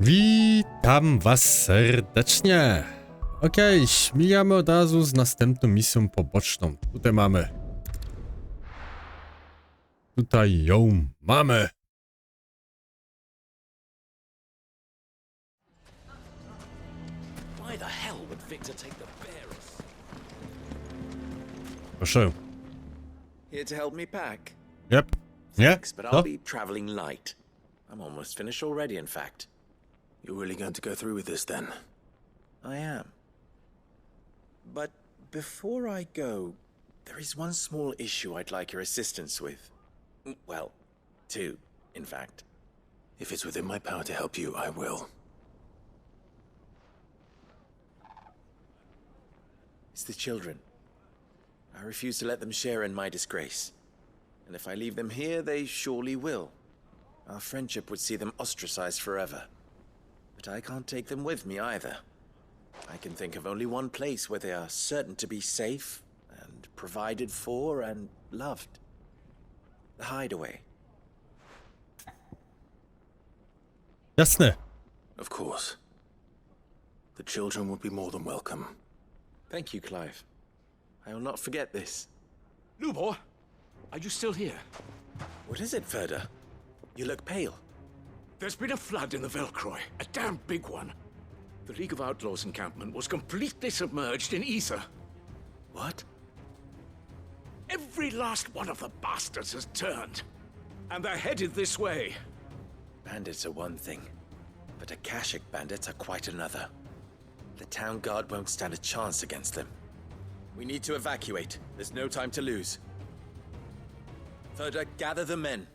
Witam was serdecznie. Okej, śmigamy od razu z następną misją poboczną. Tutaj ją mamy. Proszę. Here to help me pack? Yep. Nie? Thanks, but I'll be traveling light. I'm almost finished already, in fact. You're really going to go through with this, then? I am. But before I go, there is one small issue I'd like your assistance with. Well, two, in fact. If it's within my power to help you, I will. It's the children. I refuse to let them share in my disgrace. And if I leave them here, they surely will. Our friendship would see them ostracized forever. But I can't take them with me either. I can think of only one place where they are certain to be safe and provided for and loved. The hideaway. Jasne. Of course. The children would be more than welcome. Thank you, Clive. I will not forget this. Lubor, are you still here? What is it, Ferda? You look pale. There's been a flood in the Velcroy, a damn big one. The League of Outlaws encampment was completely submerged in ether. What? Every last one of the bastards has turned, and they're headed this way. Bandits are one thing, but Akashic bandits are quite another. The town guard won't stand a chance against them. We need to evacuate. There's no time to lose. Ferda, gather the men.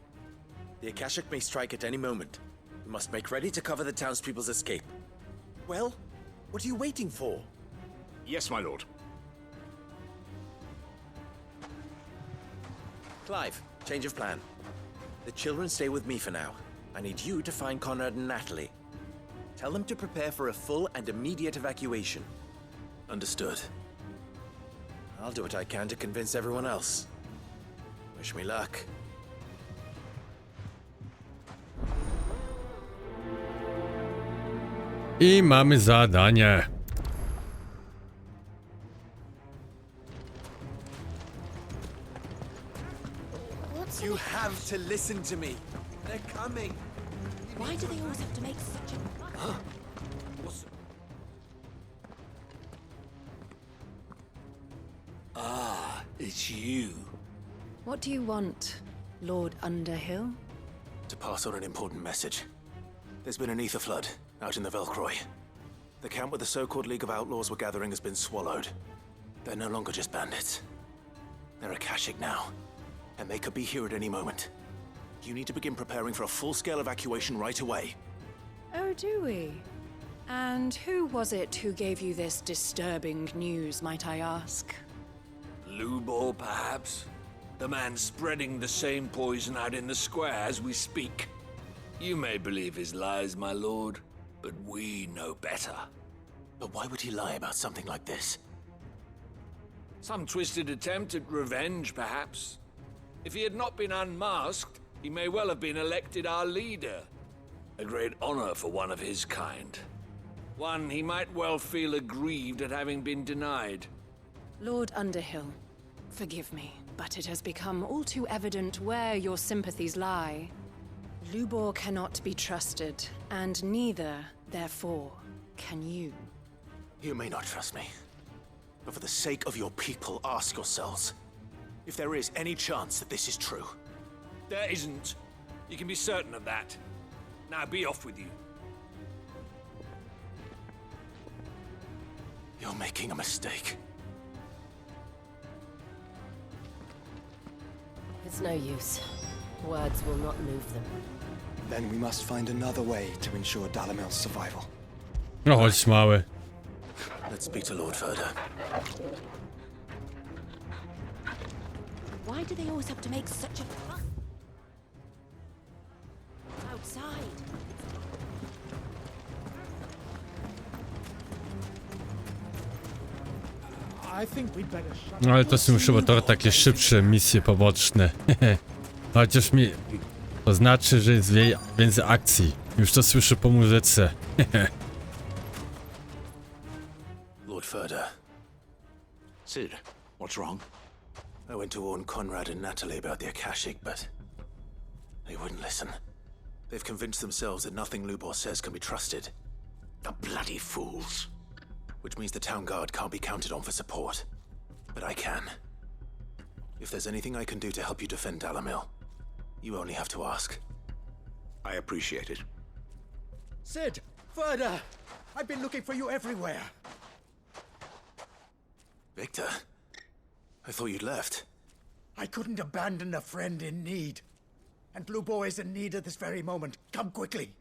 The Akashic may strike at any moment. We must make ready to cover the townspeople's escape. Well, what are you waiting for? Yes, my lord. Clive, change of plan. The children stay with me for now. I need you to find Conrad and Natalie. Tell them to prepare for a full and immediate evacuation. Understood. I'll do what I can to convince everyone else. Wish me luck. I mamy zadanie. You have to listen to me. They're coming. Why do they always have to make such a... It's you. What do you want, Lord Underhill? To pass on an important message. There's been an ether flood out in the Velcroy. The camp where the so-called League of Outlaws were gathering has been swallowed. They're no longer just bandits. They're Akashic now, and they could be here at any moment. You need to begin preparing for a full-scale evacuation right away. Oh, do we? And who was it who gave you this disturbing news, might I ask? Lubor, perhaps? The man spreading the same poison out in the square as we speak. You may believe his lies, my lord, but we know better. But why would he lie about something like this? Some twisted attempt at revenge, perhaps. If he had not been unmasked, he may well have been elected our leader. A great honor for one of his kind. One he might well feel aggrieved at having been denied. Lord Underhill, forgive me, but it has become all too evident where your sympathies lie. Lubor cannot be trusted, and neither, therefore, can you. You may not trust me, but for the sake of your people, ask yourselves if there is any chance that this is true. There isn't. You can be certain of that. Now be off with you. You're making a mistake. It's no use. Words will not move them. Then we must find another way to ensure Dalamel's survival. No chodź mały. Let's speak to Lord Ferda. Why do they always have to make such a fuss? Outside. No ale to są chyba to takie szybsze misje poboczne. Chociaż mi to znaczy, że jest więcej akcji. Już to słyszę po muzyce. Lord Furder, Sid, what's wrong? I went to warn Conrad and Natalie about the Akashic, but they wouldn't listen. They've convinced themselves that nothing Lubor says can be trusted. The bloody fools. Which means the town guard can't be counted on for support. But I can. If there's anything I can do to help you defend Dalamil, you only have to ask. I appreciate it. Sid! Further! I've been looking for you everywhere. Victor? I thought you'd left. I couldn't abandon a friend in need. And Lubor is in need at this very moment. Come quickly.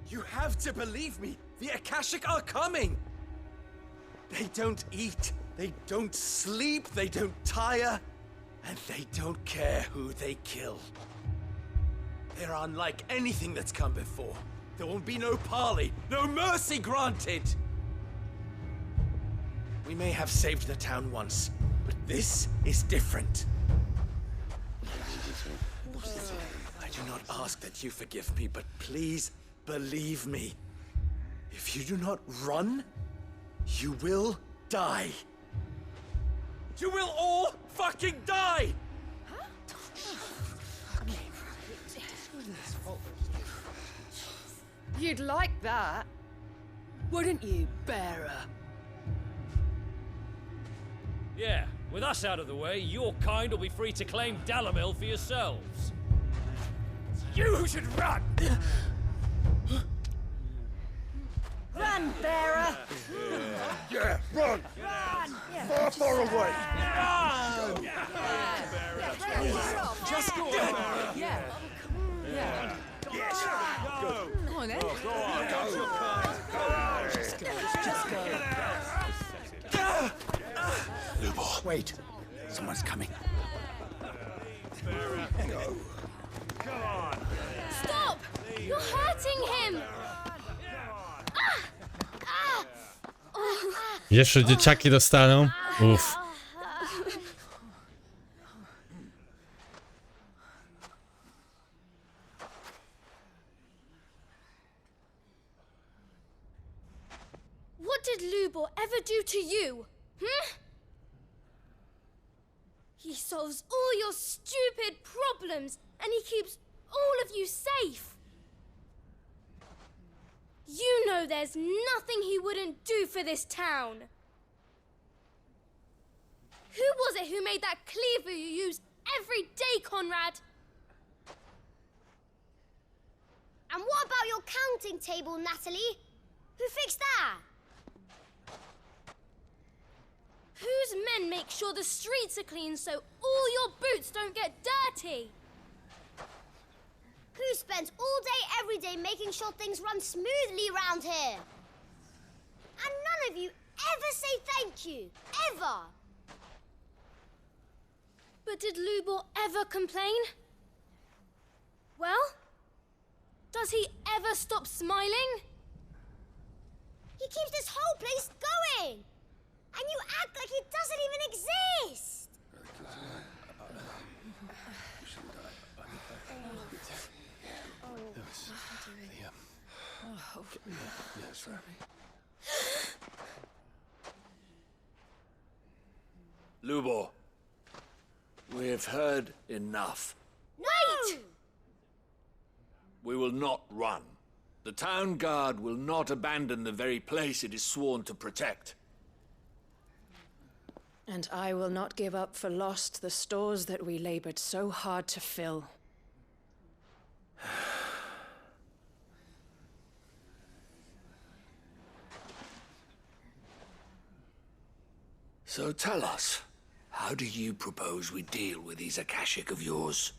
You have to believe me! The Akashic are coming! They don't eat, they don't sleep, they don't tire, and they don't care who they kill. They're unlike anything that's come before. There won't be no parley, no mercy granted! We may have saved the town once, but this is different. I do not ask that you forgive me, but please believe me. If you do not run, you will die. You will all fucking die! You'd like that, wouldn't you, bearer? Yeah, with us out of the way, your kind will be free to claim Dalamil for yourselves. You should run! Run, bearer! Yeah, run! Far, far away! Just go on. Yeah. Yeah. Yes! Go! Come on, then. Just go. Lubor. Wait. Someone's coming. Stop! You're hurting him! Jeszcze dzieciaki dostaną. Uff. What did Lubor ever do to you? He solves all your stupid problems, and he keeps all of you safe. You know there's nothing he wouldn't do for this town. Who was it who made that cleaver you use every day, Conrad? And what about your counting table, Natalie? Who fixed that? Whose men make sure the streets are clean so all your boots don't get dirty? Who spends all day, every day making sure things run smoothly around here? And none of you ever say thank you, ever. But did Lubor ever complain? Well, does he ever stop smiling? He keeps this whole place going. And you act like it doesn't even exist. Lubor, we've heard enough. Wait! We will not run. The town guard will not abandon the very place it is sworn to protect. And I will not give up for lost the stores that we labored so hard to fill. So tell us, how do you propose we deal with these Akashic of yours?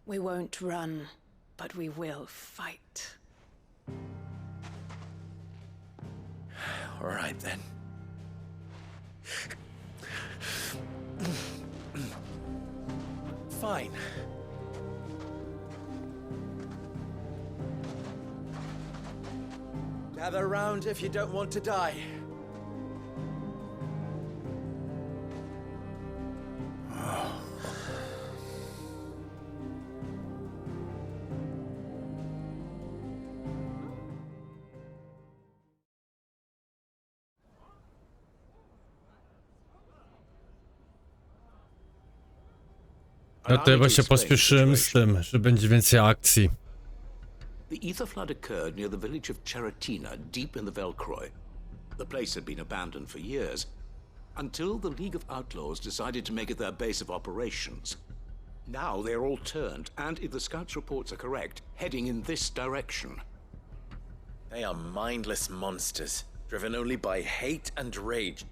We won't run, but we will fight. All right, then. Fine. Gather round if you don't want to die. No to ja właśnie pospieszyłem z tym, że będzie więcej akcji. The ether flood occurred near the village of Cheratina, deep in the Velcroy. The place had been abandoned for years, until the League of Outlaws decided to make it their base of operations. Now they're all turned, and if the scouts' reports are correct, heading in this direction. They are mindless monsters, driven only by hate and rage,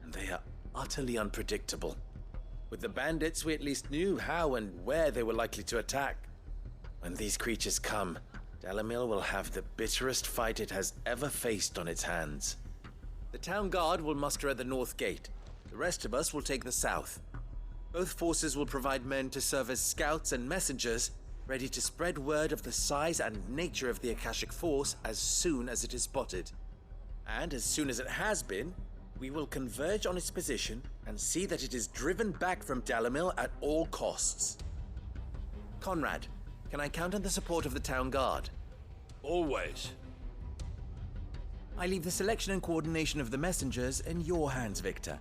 and they are utterly unpredictable. With the bandits, we at least knew how and where they were likely to attack. When these creatures come, Dalamil will have the bitterest fight it has ever faced on its hands. The town guard will muster at the north gate. The rest of us will take the south. Both forces will provide men to serve as scouts and messengers, ready to spread word of the size and nature of the Akashic force as soon as it is spotted. And as soon as it has been, we will converge on its position and see that it is driven back from Dalamil at all costs. Conrad, can I count on the support of the town guard? Always. I leave the selection and coordination of the messengers in your hands, Victor.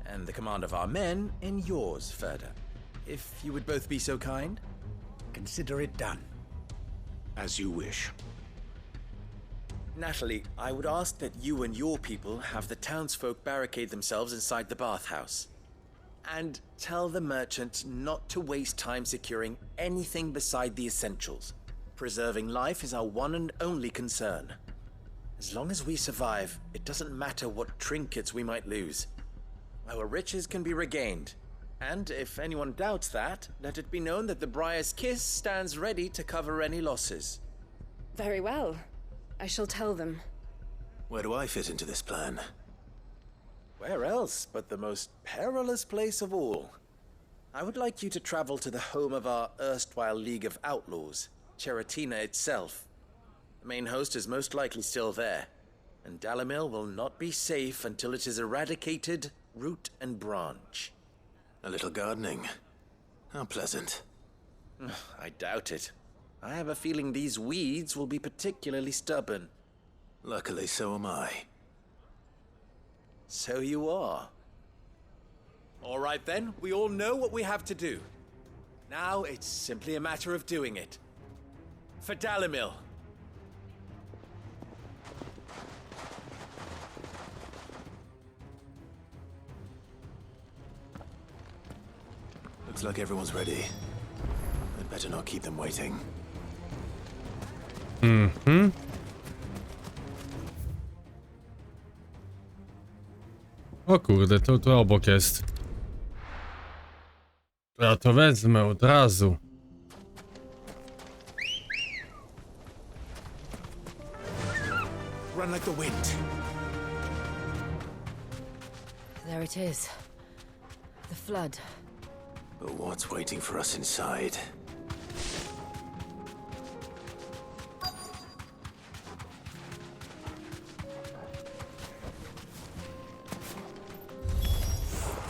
And the command of our men in yours, Ferda. If you would both be so kind. Consider it done. As you wish. Natalie, I would ask that you and your people have the townsfolk barricade themselves inside the bathhouse. And tell the merchant not to waste time securing anything beside the essentials. Preserving life is our one and only concern. As long as we survive, it doesn't matter what trinkets we might lose. Our riches can be regained. And if anyone doubts that, let it be known that the Briar's Kiss stands ready to cover any losses. Very well. I shall tell them. Where do I fit into this plan? Where else but the most perilous place of all? I would like you to travel to the home of our erstwhile League of Outlaws, Cheratina itself. The main host is most likely still there, and Dalamil will not be safe until it is eradicated, root and branch. A little gardening. How pleasant. I doubt it. I have a feeling these weeds will be particularly stubborn. Luckily, so am I. So you are. All right then, we all know what we have to do. Now it's simply a matter of doing it. For Dalamil. Looks like everyone's ready. I'd better not keep them waiting. Mhm. O kurde, to obok jest. Ja to wezmę od razu. Run like the wind. There it is. The flood. But what's waiting for us inside?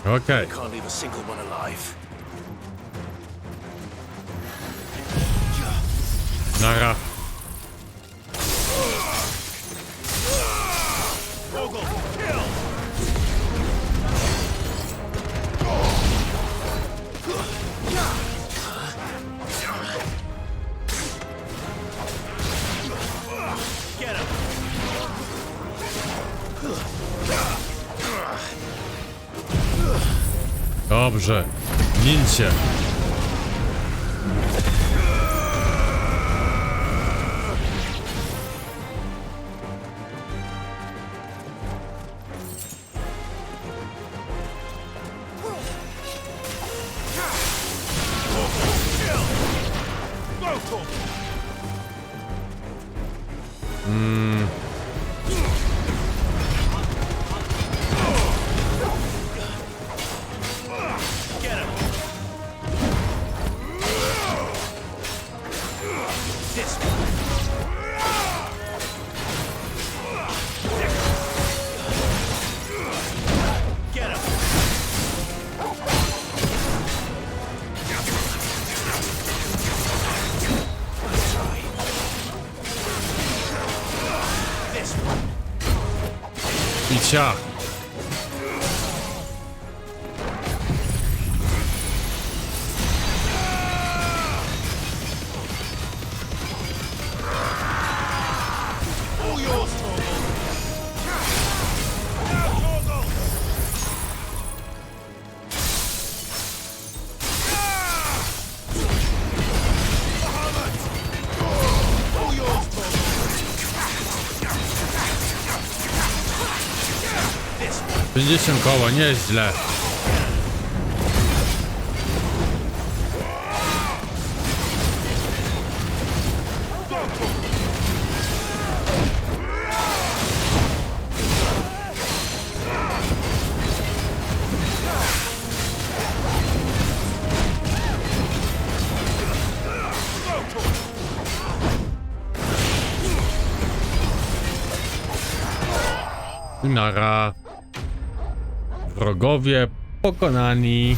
Okay. I can't leave a single one alive. Nara. Dobrze. Nincie. Cia! This 50 koła, nieźle. Nara. Wrogowie pokonani.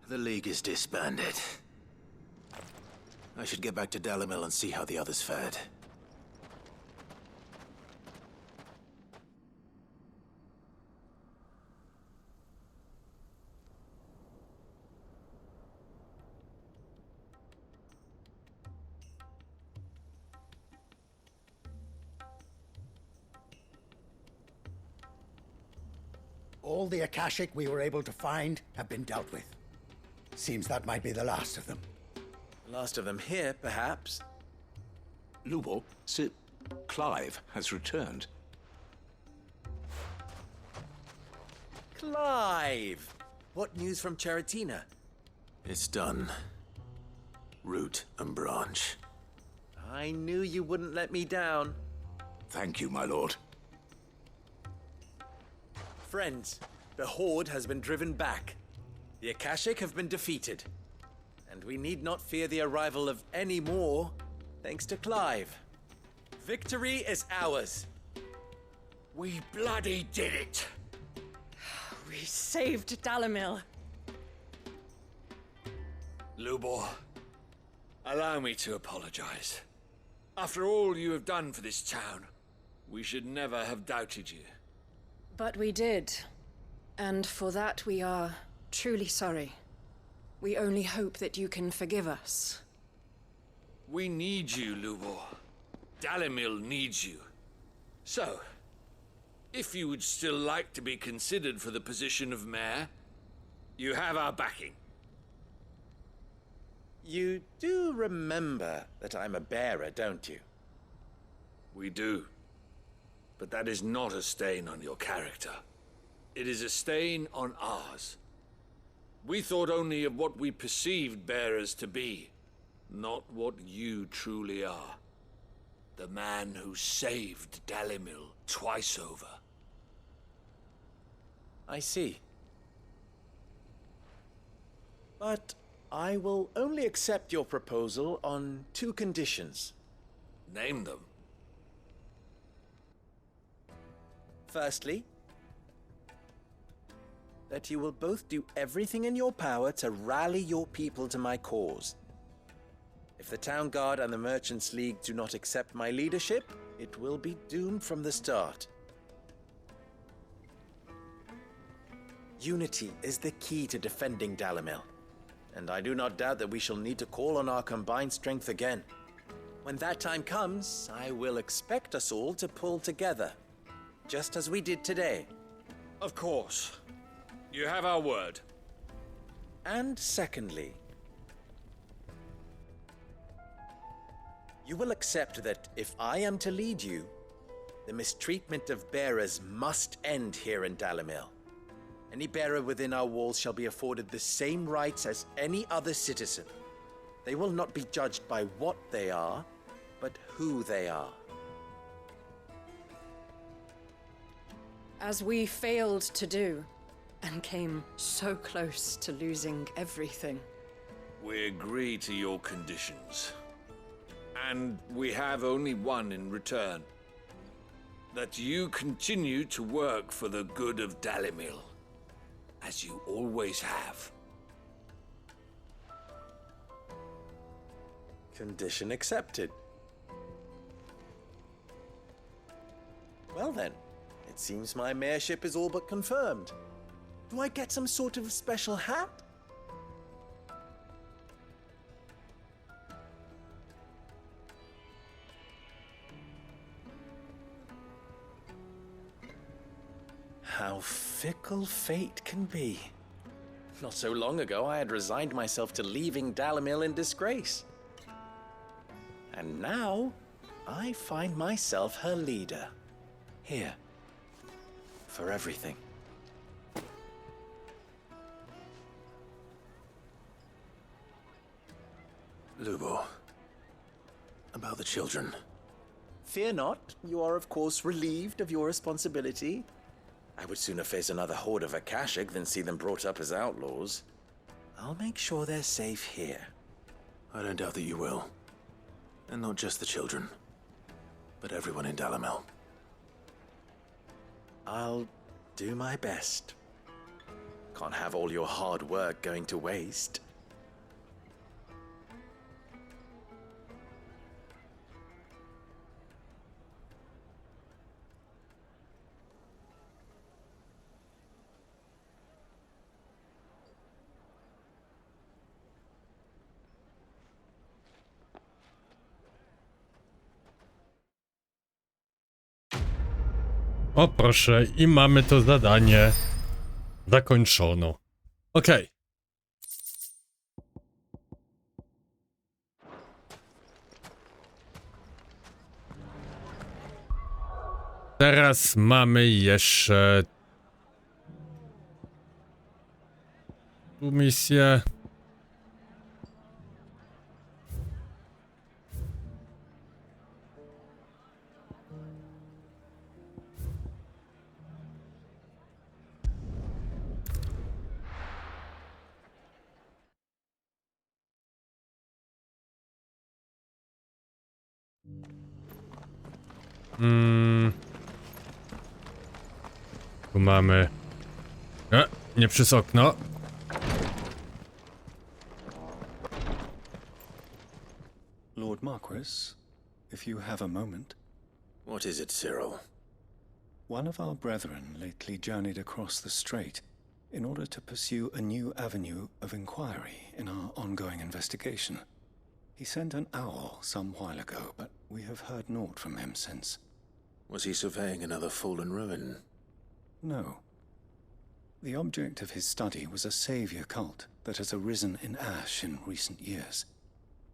The League is disbanded. I should get back to Dalimil and see how the others fared. All the Akashic we were able to find have been dealt with. Seems that might be the last of them. Last of them here, perhaps. Lubor, Sir Clive has returned. Clive! What news from Charatina? It's done. Root and branch. I knew you wouldn't let me down. Thank you, my lord. Friends, the Horde has been driven back. The Akashic have been defeated. And we need not fear the arrival of any more, thanks to Clive. Victory is ours. We bloody did it! We saved Dalimil. Lubor, allow me to apologize. After all you have done for this town, we should never have doubted you. But we did. And for that we are truly sorry. We only hope that you can forgive us. We need you, Lubor. Dalimil needs you. So, if you would still like to be considered for the position of mayor, you have our backing. You do remember that I'm a bearer, don't you? We do. But that is not a stain on your character. It is a stain on ours. We thought only of what we perceived bearers to be, not what you truly are. The man who saved Dalimil twice over. I see. But I will only accept your proposal on 2 conditions. Name them. Firstly, that you will both do everything in your power to rally your people to my cause. If the Town Guard and the Merchants League do not accept my leadership, it will be doomed from the start. Unity is the key to defending Dalimil, and I do not doubt that we shall need to call on our combined strength again. When that time comes, I will expect us all to pull together, just as we did today. Of course. You have our word. And secondly, you will accept that if I am to lead you, the mistreatment of bearers must end here in Dalimil. Any bearer within our walls shall be afforded the same rights as any other citizen. They will not be judged by what they are, but who they are. As we failed to do, and came so close to losing everything. We agree to your conditions. And we have only one in return. That you continue to work for the good of Dalimil, as you always have. Condition accepted. Well then, it seems my mayorship is all but confirmed. Do I get some sort of special hat? How fickle fate can be. Not so long ago, I had resigned myself to leaving Dalimil in disgrace. And now, I find myself her leader. Here. For everything. Lubo. About the children. Fear not, you are of course relieved of your responsibility. I would sooner face another horde of Akashic than see them brought up as outlaws. I'll make sure they're safe here. I don't doubt that you will. And not just the children, but everyone in Dalimil. I'll do my best. Can't have all your hard work going to waste. O proszę, i mamy to zadanie zakończono. Okej. Teraz mamy jeszcze tu misję. Tu mamy... nie przez okno. Lord Marquis, if you have a moment. What is it, Cyril? One of our brethren lately journeyed across the strait in order to pursue a new avenue of inquiry in our ongoing investigation. He sent an owl some while ago, but we have heard naught from him since. Was he surveying another fallen ruin? No. The object of his study was a savior cult that has arisen in Ash in recent years.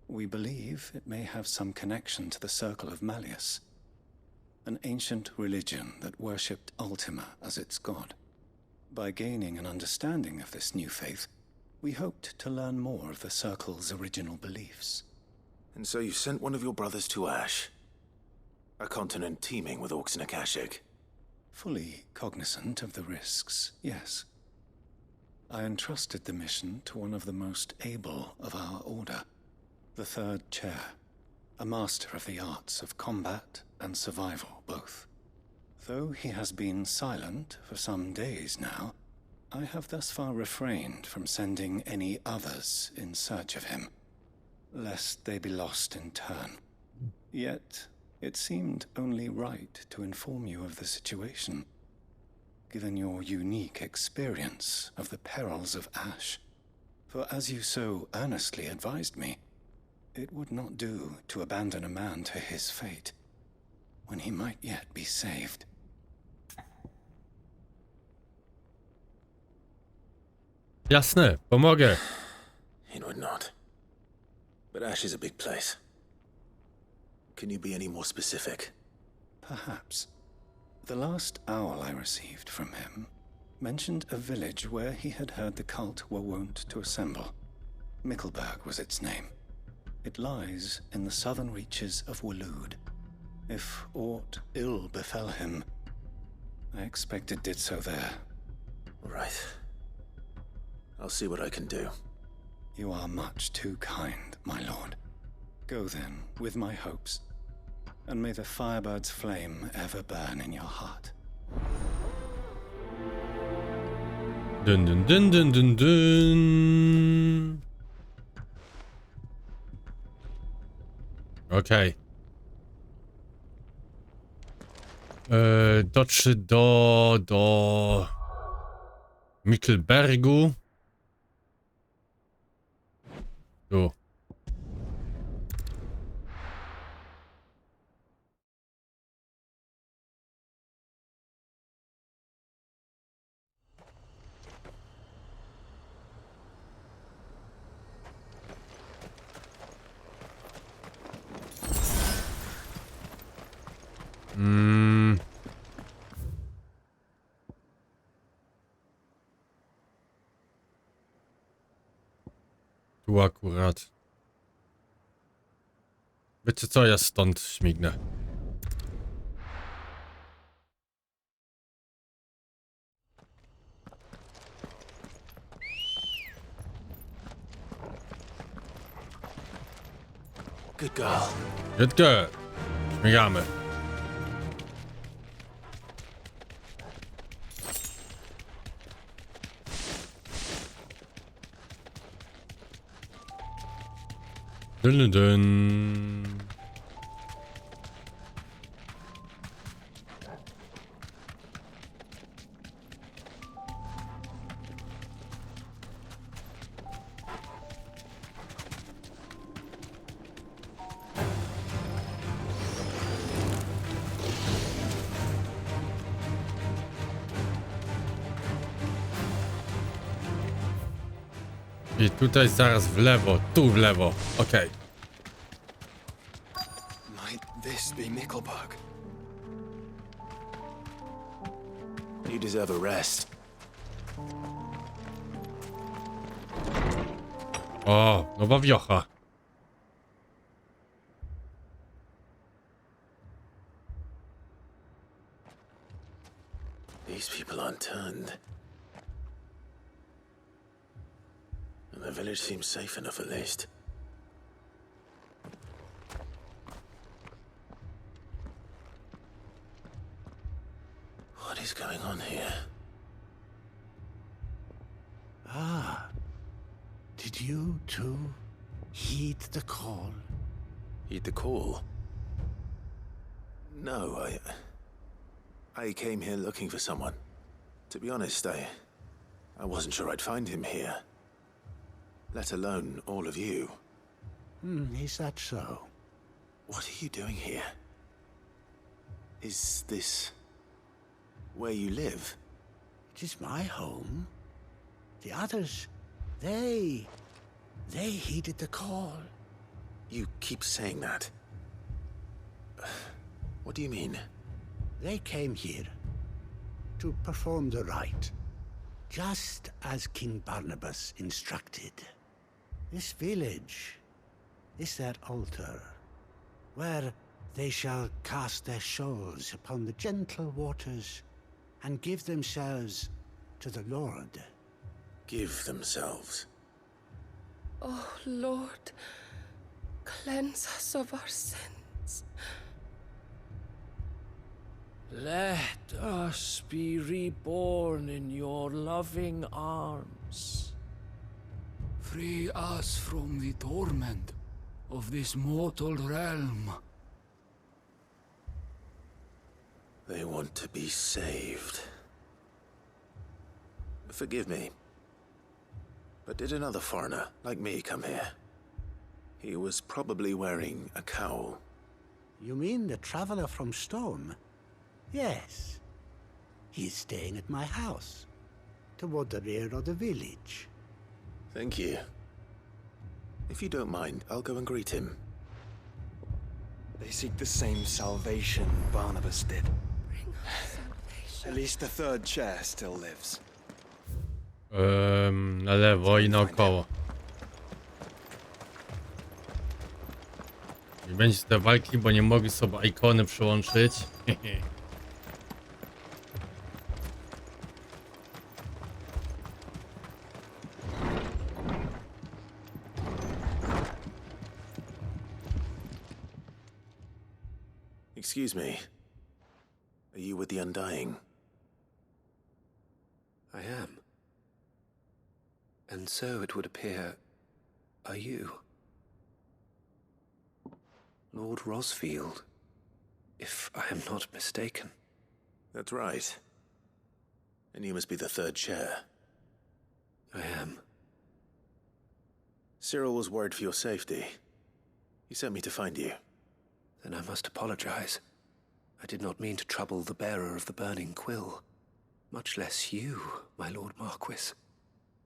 We believe it may have some connection to the Circle of Malleus, an ancient religion that worshipped Ultima as its god. By gaining an understanding of this new faith, we hoped to learn more of the Circle's original beliefs. And so you sent one of your brothers to Ash? A continent teeming with orcs and Akashic? Fully cognizant of the risks, yes. I entrusted the mission to one of the most able of our order, the Third Chair, a master of the arts of combat and survival both. Though he has been silent for some days now, I have thus far refrained from sending any others in search of him, lest they be lost in turn. Yet, it seemed only right to inform you of the situation, given your unique experience of the perils of Ash. For as you so earnestly advised me, it would not do to abandon a man to his fate, when he might yet be saved. Jasne, pomogę. It would not. But Ash is a big place. Can you be any more specific? Perhaps. The last owl I received from him mentioned a village where he had heard the cult were wont to assemble. Mickleburg was its name. It lies in the southern reaches of Waloed. If aught ill befell him, I expect it did so there. Right. I'll see what I can do. You are much too kind, my lord. Go then, with my hopes, and may the firebird's flame ever burn in your heart. Dun dun dun dun dun dun. Okej. Dotrze do Mikkelbergu. Tu. Tu akurat. Wiecie co, ja stąd śmignę. Good girl. Good girl. Śmigamy. Dun, dun. I tutaj zaraz w lewo, tu w lewo. Okej. Might this be Mikkelberg? You deserve a rest. O, nowa wiocha. These people aren't turned. And the village seems safe enough at least. What is going on here? Ah. Did you too heed the call? Heed the call? No, I came here looking for someone. To be honest, I wasn't sure I'd find him here. Let alone all of you. Is that so? What are you doing here? Is this where you live? It is my home. The others, they heeded the call. You keep saying that. What do you mean? They came here to perform the rite, just as King Barnabas instructed. This village is their altar, where they shall cast their souls upon the gentle waters and give themselves to the Lord. Give themselves? Oh, Lord, cleanse us of our sins. Let us be reborn in your loving arms. Free us from the torment of this mortal realm. They want to be saved. Forgive me, but did another foreigner like me come here? He was probably wearing a cowl. You mean the traveler from Storm? Yes. He is staying at my house, toward the rear of the village. Thank you. If you don't mind, I'll go and greet him. They seek the same salvation Barnabas did. Bring us salvation. At least the third chair still lives. Na lewo i naokoło. Nie będzie te walki, bo nie mogli sobie eikony przyłączyć. Excuse me. Are you with the Undying? I am. And so it would appear, are you? Lord Rosfield, if I am not mistaken. That's right. And you must be the third chair. I am. Cyril was worried for your safety. He sent me to find you. Then I must apologize. I did not mean to trouble the bearer of the burning quill. Much less you, my Lord Marquis.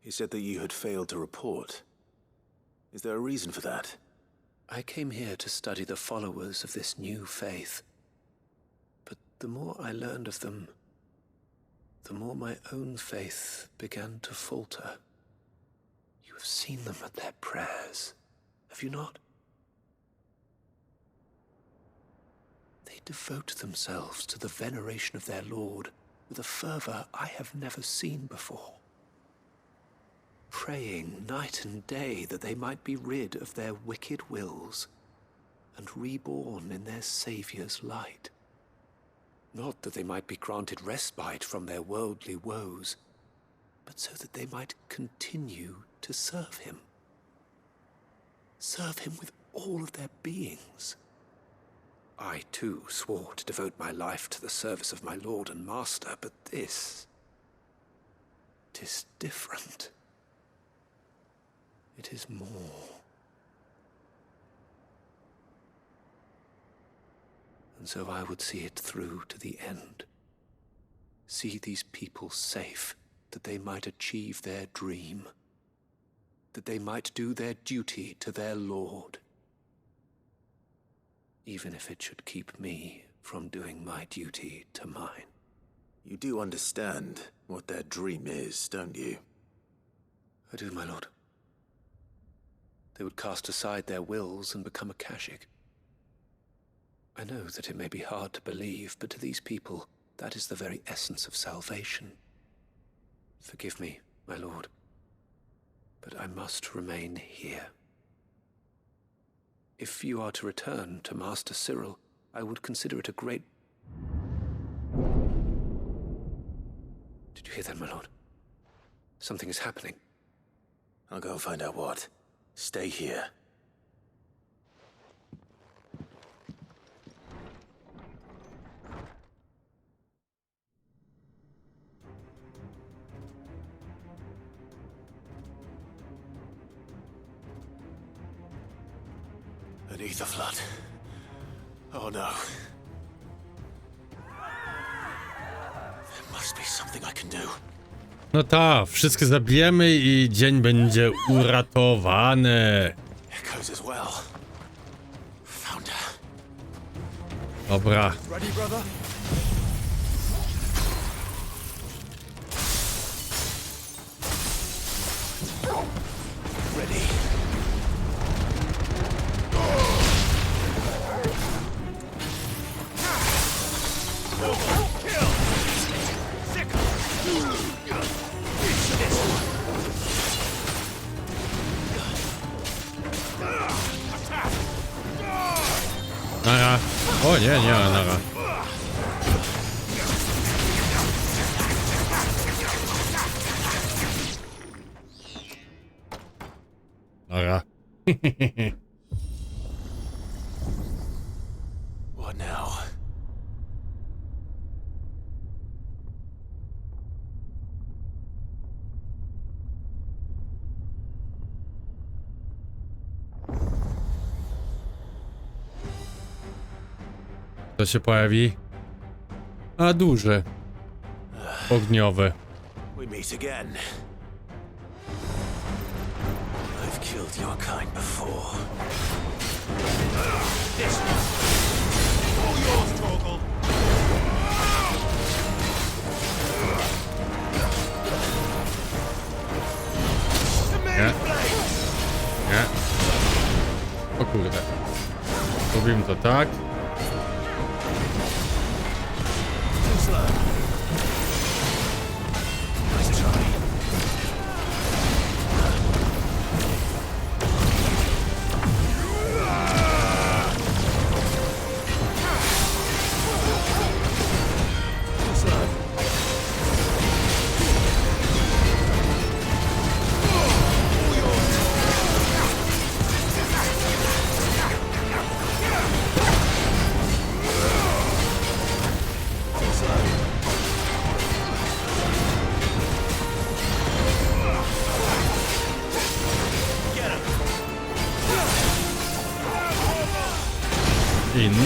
He said that you had failed to report. Is there a reason for that? I came here to study the followers of this new faith. But the more I learned of them, the more my own faith began to falter. You have seen them at their prayers, have you not? They devote themselves to the veneration of their Lord with a fervor I have never seen before. Praying night and day that they might be rid of their wicked wills and reborn in their Saviour's light. Not that they might be granted respite from their worldly woes, but so that they might continue to serve him. Serve him with all of their beings. I, too, swore to devote my life to the service of my Lord and Master, but this... 'tis different. It is more. And so I would see it through to the end. See these people safe, that they might achieve their dream. That they might do their duty to their Lord. Even if it should keep me from doing my duty to mine. You do understand what their dream is, don't you? I do, my lord. They would cast aside their wills and become akashic. I know that it may be hard to believe, but to these people, that is the very essence of salvation. Forgive me, my lord, but I must remain here. If you are to return to Master Cyril, I would consider it a great... Did you hear that, my lord? Something is happening. I'll go and find out what. Stay here. An ether flood. Oh no. There must be something I can do. No tak, wszystkie zabijemy i dzień będzie uratowany. Echoes as well. Found her. Dobra. Ready, brother? Ready. Nara. O nie, nie, nara. Nara. What now? To się pojawi? A duży. Ogniowy. We meet again. I've killed your kind before. This one. All yours, Torgal. Nie. Nie. O kurde. Robimy to tak.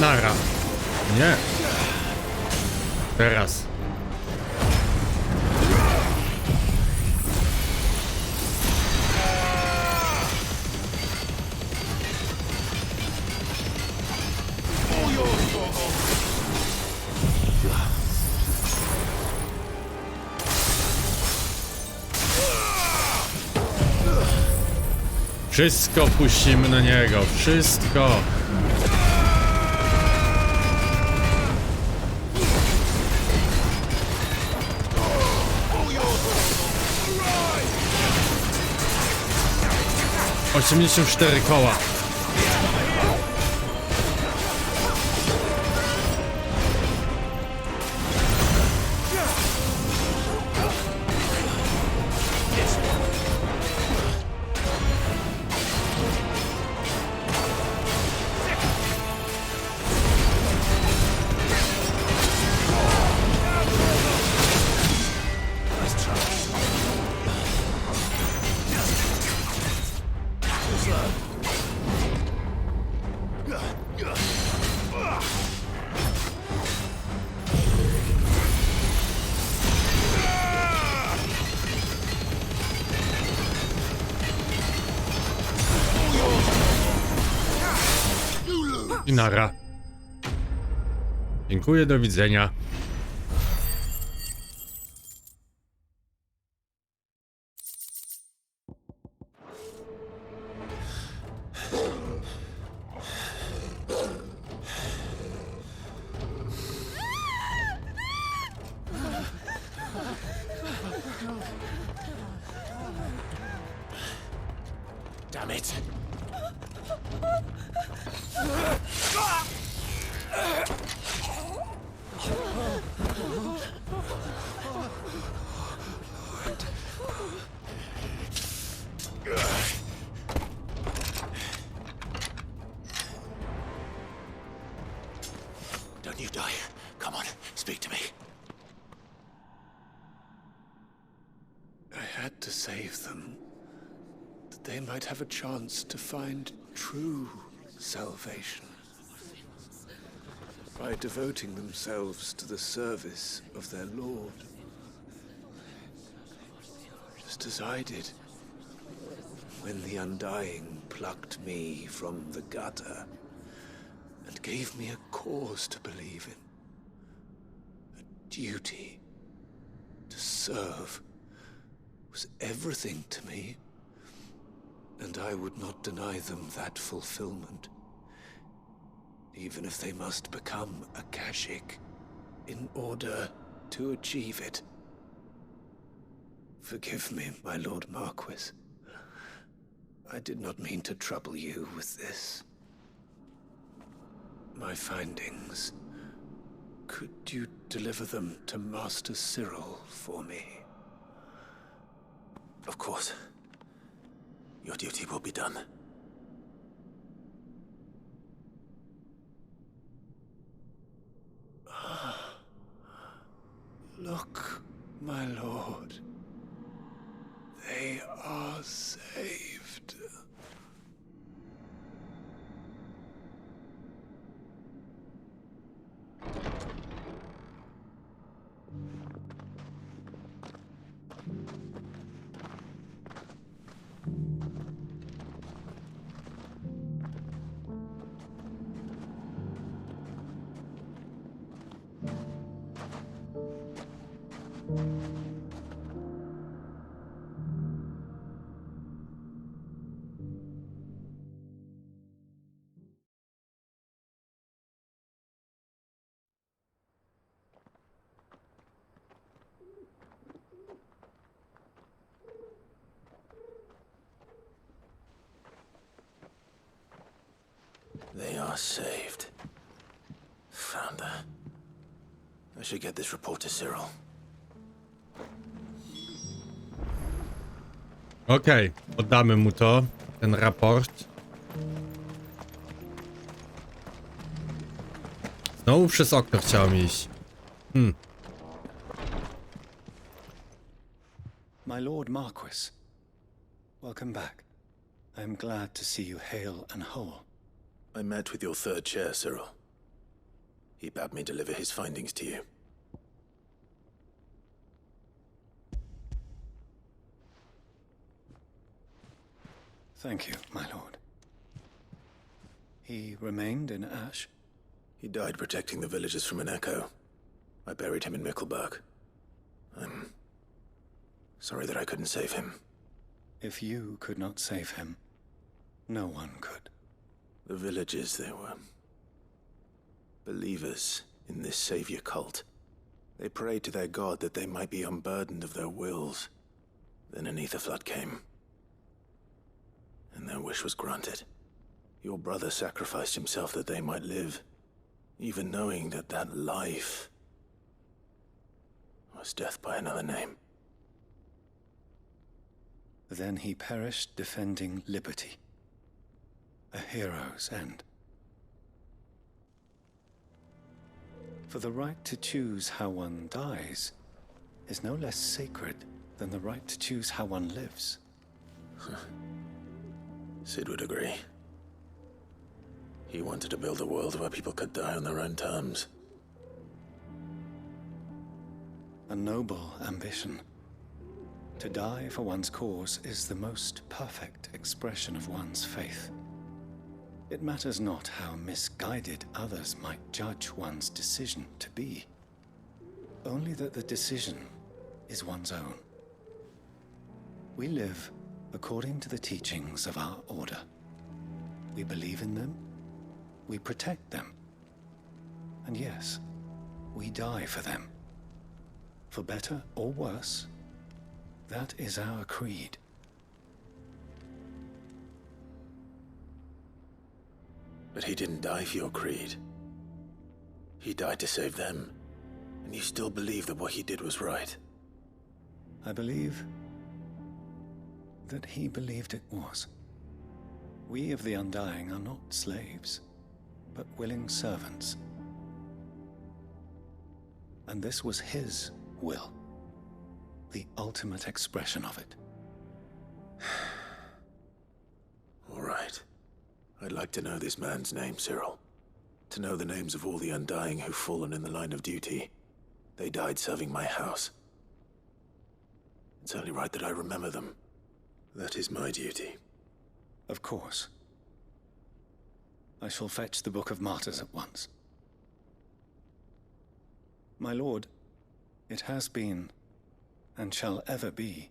Nara. Nie. Teraz. Wszystko puścimy na niego, wszystko. Osiemdziesiąt 4 koła. I nara. Dziękuję, do widzenia. Damn it. Don't you die. Come on, speak to me. I had to save them, that they might have a chance to find true salvation. By devoting themselves to the service of their Lord. Just as I did when the Undying plucked me from the gutter and gave me a cause to believe in. A duty to serve was everything to me, and I would not deny them that fulfillment. Even if they must become Akashic in order to achieve it. Forgive me, my Lord Marquis. I did not mean to trouble you with this. My findings. Could you deliver them to Master Cyril for me? Of course. Your duty will be done. Look, my lord. They are saved. They are saved. Founder. I should get this report to Cyril. Okej, oddamy mu to, ten raport. Znowu przez okno chciałem iść. My Lord Marquis, welcome back. I am glad to see you hale and whole. I met with your third chair, Cyril. He bade me deliver his findings to you. Thank you, my lord. He remained in Ash? He died protecting the villagers from an echo. I buried him in Mickelberg. I'm sorry that I couldn't save him. If you could not save him, no one could. The villagers, they were believers in this savior cult. They prayed to their god that they might be unburdened of their wills. Then an ether flood came, and their wish was granted. Your brother sacrificed himself that they might live, even knowing that that life was death by another name. Then he perished defending liberty. A hero's end. For the right to choose how one dies is no less sacred than the right to choose how one lives. Sid would agree. He wanted to build a world where people could die on their own terms. A noble ambition. To die for one's cause is the most perfect expression of one's faith. It matters not how misguided others might judge one's decision to be, only that the decision is one's own. We live according to the teachings of our order. We believe in them, we protect them, and yes, we die for them. For better or worse, that is our creed. But he didn't die for your creed. He died to save them. And you still believe that what he did was right. I believe that he believed it was. We of the Undying are not slaves, but willing servants. And this was his will, the ultimate expression of it. All right. I'd like to know this man's name, Cyril. To know the names of all the Undying who've fallen in the line of duty. They died serving my house. It's only right that I remember them. That is my duty. Of course. I shall fetch the Book of Martyrs at once. My lord, it has been, and shall ever be,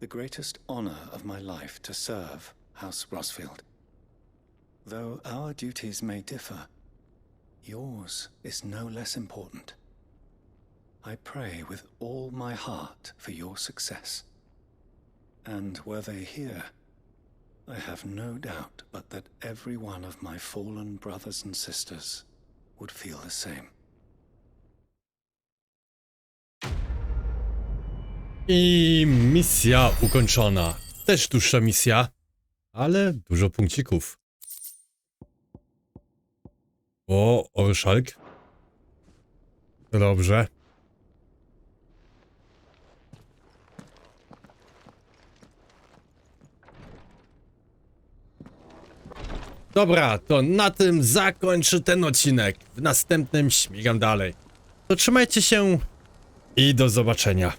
the greatest honor of my life to serve House Rosfield. Though our duties may differ, yours is no less important. I pray with all my heart for your success. And were they here, I have no doubt but that every one of my fallen brothers and sisters would feel the same. I misja ukończona. Też dłuższa misja, ale dużo punkcików. O, orszalk. Dobrze. Dobra, to na tym zakończę ten odcinek. W następnym śmigam dalej. To trzymajcie się i do zobaczenia.